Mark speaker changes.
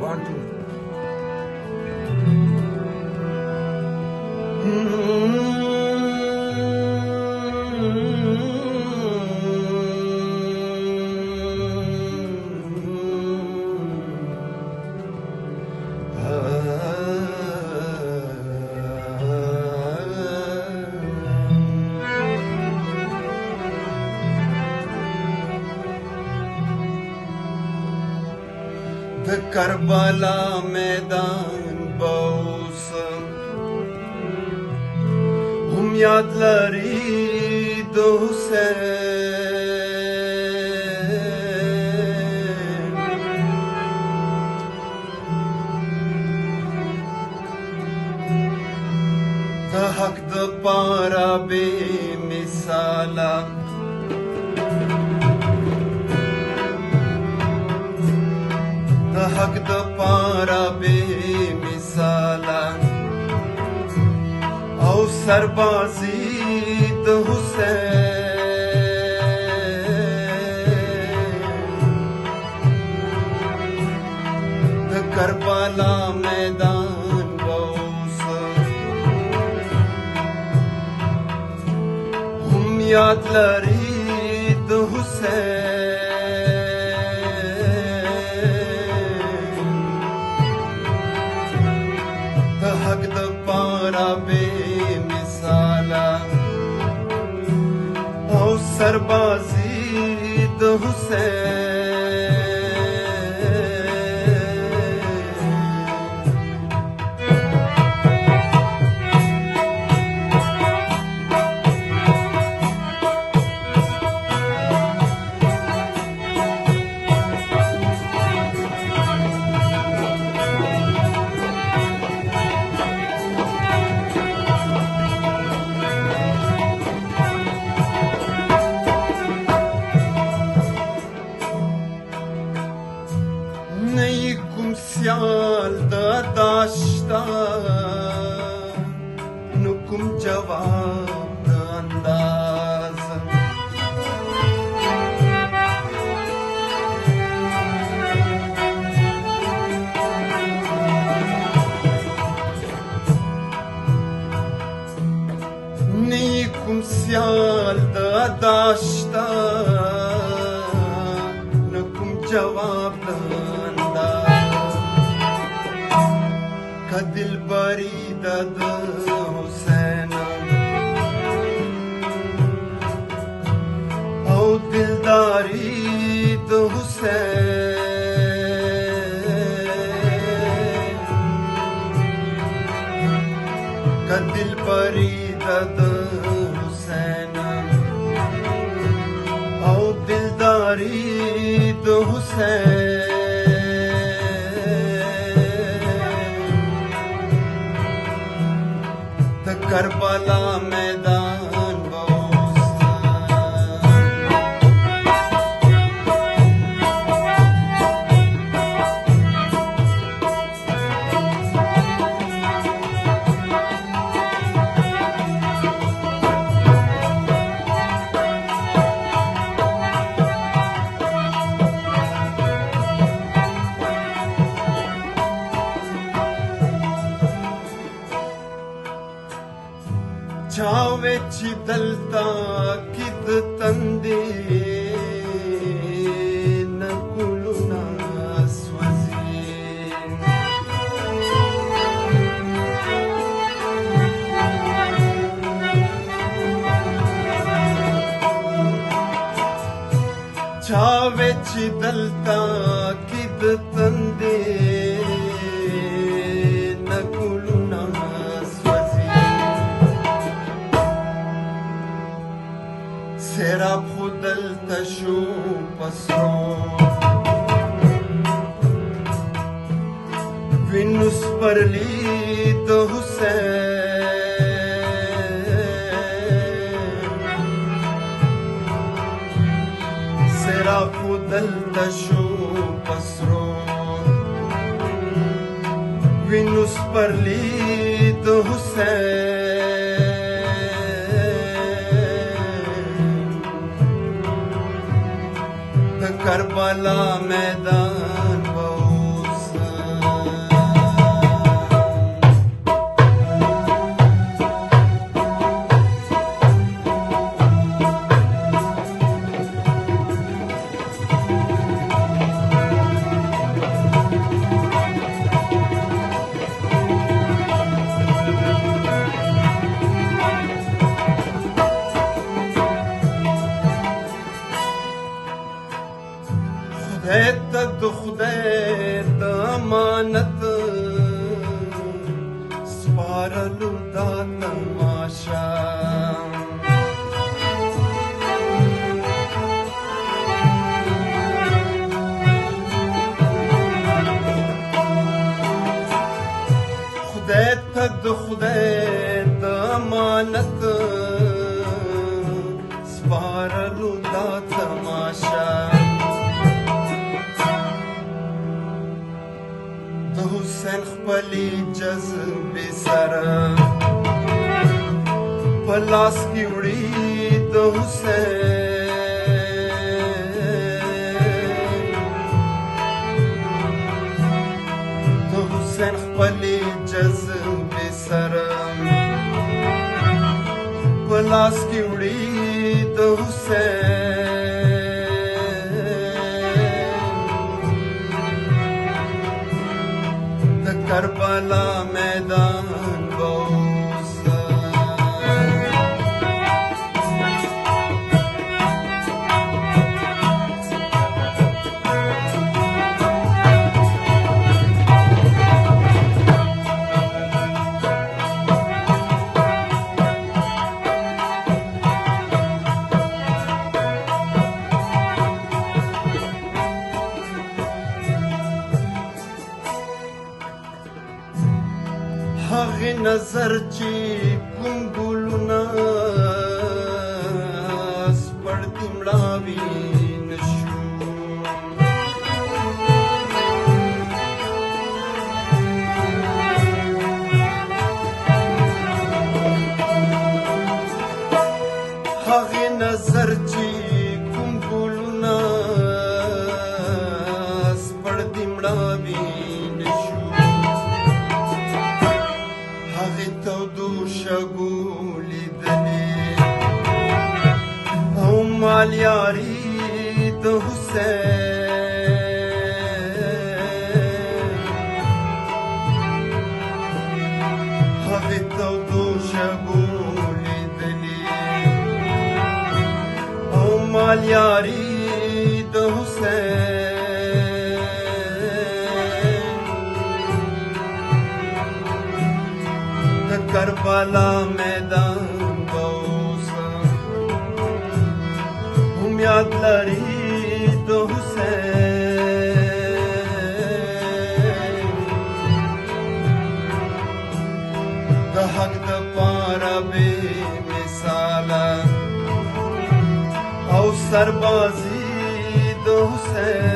Speaker 1: 1 2 د کربلا میدان بوسم هم یاد لري د حسین د حق د پاره بې مثاله د حق د پاره بې مثاله او سربازي د حسین د کربلا میدان بوسم هم یاد لري د حسین حق د پاره بې مثاله او سربازي د حسین سیال د داشتا نو کوم جواب د انداز نی کوم سیال د داشتا نو کوم جواب د دلبری د حسین او دلداری د حسین که دلبری د حسین او دلداری د حسین کربلا میدان چاوې چې دلته کې د تندې نه ګلونه سوځي چاوې چې دلته کې د تندې نه ګلونه سیراب خو دلته شو پسرو وینو سپرلی د حسین سیراب خو دلته شو پسرو وینو سپرلی د حسین کربلا میدان بوسم امانت سپارلو دا تماشا خدای ته د خدای د امانت سپارلو دا تماشا د حسین خپلې جذبې سره په لاس کې وړي د حسین خپلې جذبې سره په لاس کې وړي د حسین د کربلا میدان بوسه هغه نظر چې کوم ګلونه سپړدي مړاوي نشو هغه نظر چې کوم ګلونه سپړدي مړاوي تودو شګو لیدلې او مالیاري د حسین هغې تودو شګو لیدلې او مالیاري د حسین کربلا میدان بوسه هم یاد لري د حسین د حق د پاره بې مثاله او سربازي د حسین